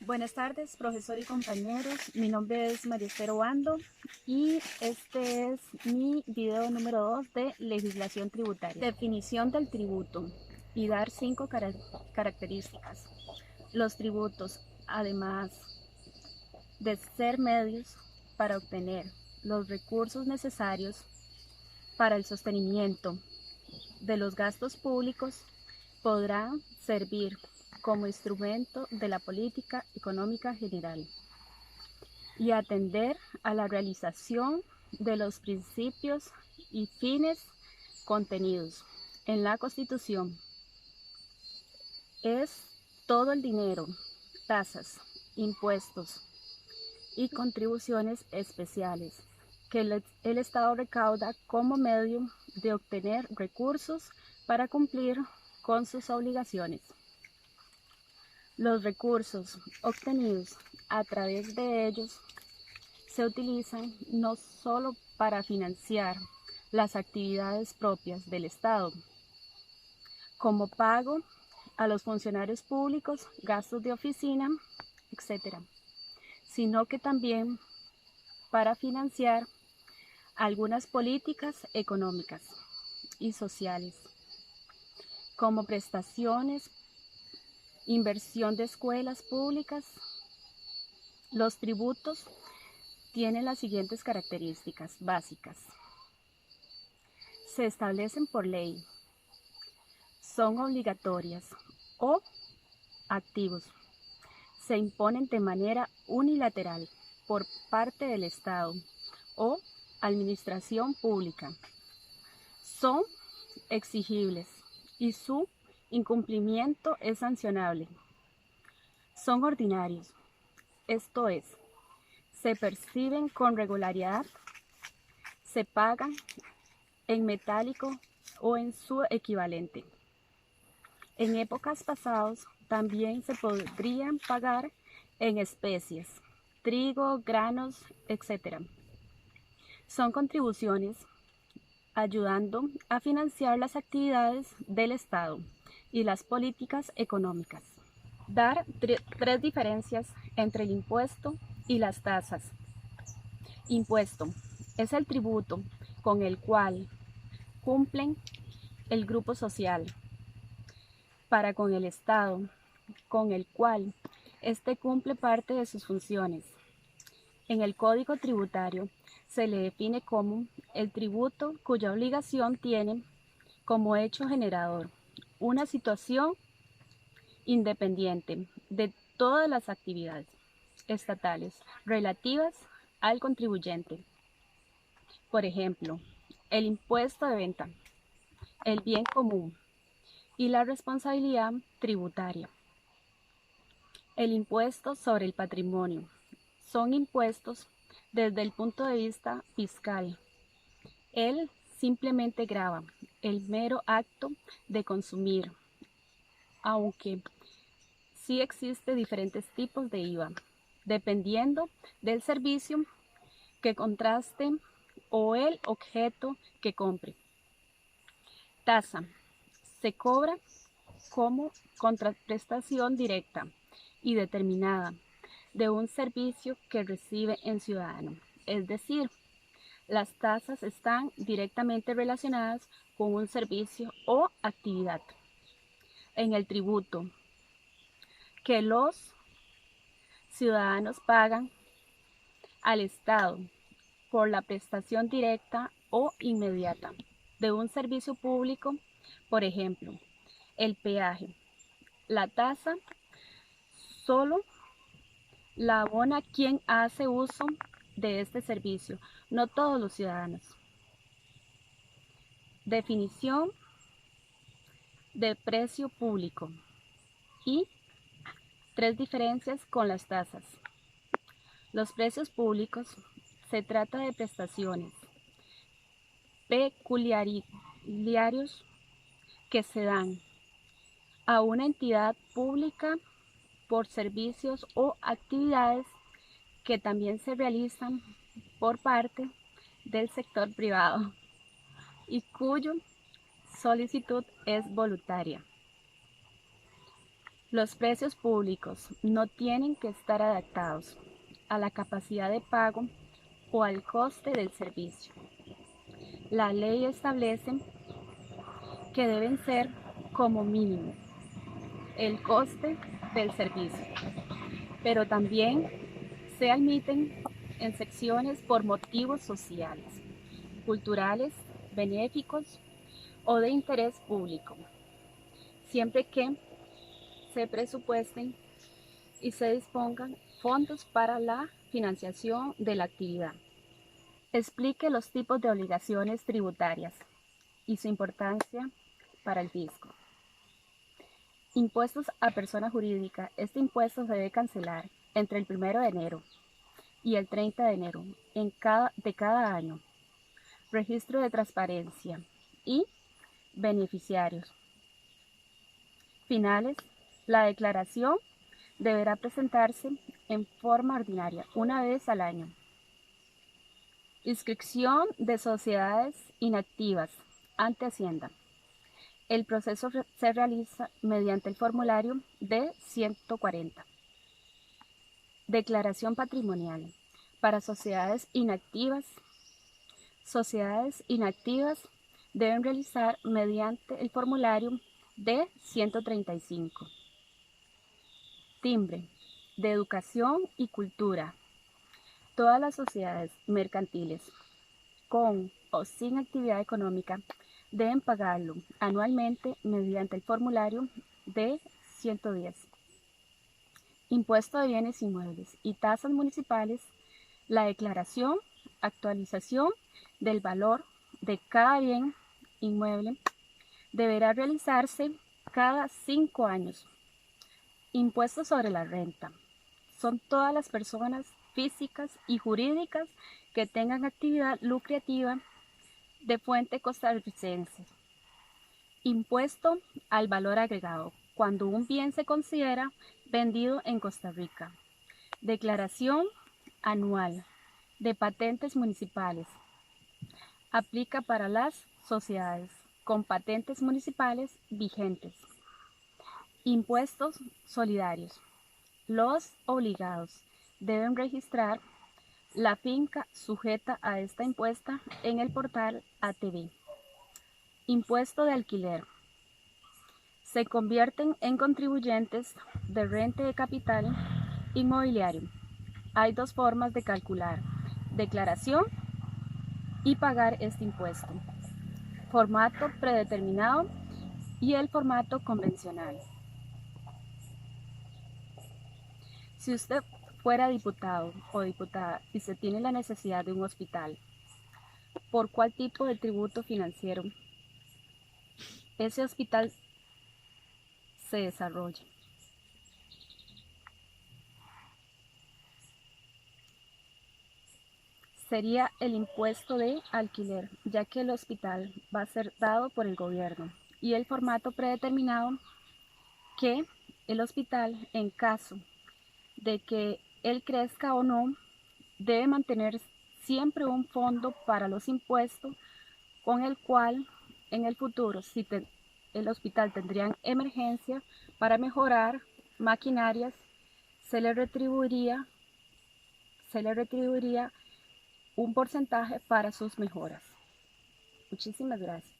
Buenas tardes, profesor y compañeros. Mi nombre es María Esther Obando y este es mi video número 2 de legislación tributaria. Definición del tributo y dar 5 características. Los tributos, además de ser medios para obtener los recursos necesarios para el sostenimiento de los gastos públicos, podrán servir como instrumento de la política económica general y atender a la realización de los principios y fines contenidos en la Constitución. Es todo el dinero, tasas, impuestos y contribuciones especiales que el Estado recauda como medio de obtener recursos para cumplir con sus obligaciones. Los recursos obtenidos a través de ellos se utilizan no solo para financiar las actividades propias del Estado, como pago a los funcionarios públicos, gastos de oficina, etc., sino que también para financiar algunas políticas económicas y sociales, como prestaciones, inversión de escuelas públicas. Los tributos tienen las siguientes características básicas. Se establecen por ley, son obligatorias o activos. Se imponen de manera unilateral por parte del Estado o administración pública. Son exigibles y su incumplimiento es sancionable. Son ordinarios, esto es, se perciben con regularidad, se pagan en metálico o en su equivalente. En épocas pasadas también se podrían pagar en especies, trigo, granos, etc. Son contribuciones ayudando a financiar las actividades del Estado y las políticas económicas. Dar tres diferencias entre el impuesto y las tasas. Impuesto es el tributo con el cual cumplen el grupo social para con el Estado, con el cual éste cumple parte de sus funciones. En el Código Tributario se le define como el tributo cuya obligación tiene como hecho generador una situación independiente de todas las actividades estatales relativas al contribuyente. Por ejemplo, el impuesto de venta, el bien común y la responsabilidad tributaria. El impuesto sobre el patrimonio son impuestos desde el punto de vista fiscal. Él simplemente grava el mero acto de consumir, aunque sí existe diferentes tipos de IVA, dependiendo del servicio que contraste o el objeto que compre. Tasa se cobra como contraprestación directa y determinada de un servicio que recibe el ciudadano, es decir, las tasas están directamente relacionadas con un servicio o actividad. En el tributo que los ciudadanos pagan al Estado por la prestación directa o inmediata de un servicio público, por ejemplo, el peaje. La tasa solo la abona quien hace uso de este servicio, no todos los ciudadanos. Definición de precio público y tres diferencias con las tasas. Los precios públicos se trata de prestaciones peculiares que se dan a una entidad pública por servicios o actividades que también se realizan por parte del sector privado y cuya solicitud es voluntaria. Los precios públicos no tienen que estar adaptados a la capacidad de pago o al coste del servicio. La ley establece que deben ser como mínimo el coste del servicio, pero también se admiten excepciones por motivos sociales, culturales, benéficos o de interés público, siempre que se presupuesten y se dispongan fondos para la financiación de la actividad. Explique los tipos de obligaciones tributarias y su importancia para el fisco. Impuestos a persona jurídica. Este impuesto se debe cancelar entre el 1 de enero y el 30 de enero de cada año. Registro de transparencia y beneficiarios. Finales. La declaración deberá presentarse en forma ordinaria una vez al año. Inscripción de sociedades inactivas ante Hacienda. El proceso se realiza mediante el formulario D-140. Declaración patrimonial. Para sociedades inactivas deben realizar mediante el formulario D-135. Timbre de educación y cultura. Todas las sociedades mercantiles con o sin actividad económica deben pagarlo anualmente mediante el formulario D-110. Impuesto de bienes inmuebles y tasas municipales. La declaración, actualización del valor de cada bien inmueble deberá realizarse cada 5 años. Impuesto sobre la renta. Son todas las personas físicas y jurídicas que tengan actividad lucrativa de fuente costarricense. Impuesto al valor agregado, cuando un bien se considera vendido en Costa Rica. Declaración anual de patentes municipales. Aplica para las sociedades con patentes municipales vigentes. Impuestos solidarios. Los obligados deben registrar la finca sujeta a esta impuesta en el portal ATV. Impuesto de alquiler. Se convierten en contribuyentes de renta de capital inmobiliario. Hay 2 formas de calcular: declaración y pagar este impuesto. Formato predeterminado y el formato convencional. Si usted fuera diputado o diputada y se tiene la necesidad de un hospital, ¿por cuál tipo de tributo financiero ese hospital se desarrolla? Sería el impuesto de alquiler, ya que el hospital va a ser dado por el gobierno, y el formato predeterminado, que el hospital, en caso de que él crezca o no, debe mantener siempre un fondo para los impuestos con el cual en el futuro, si el hospital tendría emergencia para mejorar maquinarias, se le retribuiría un porcentaje para sus mejoras. Muchísimas gracias.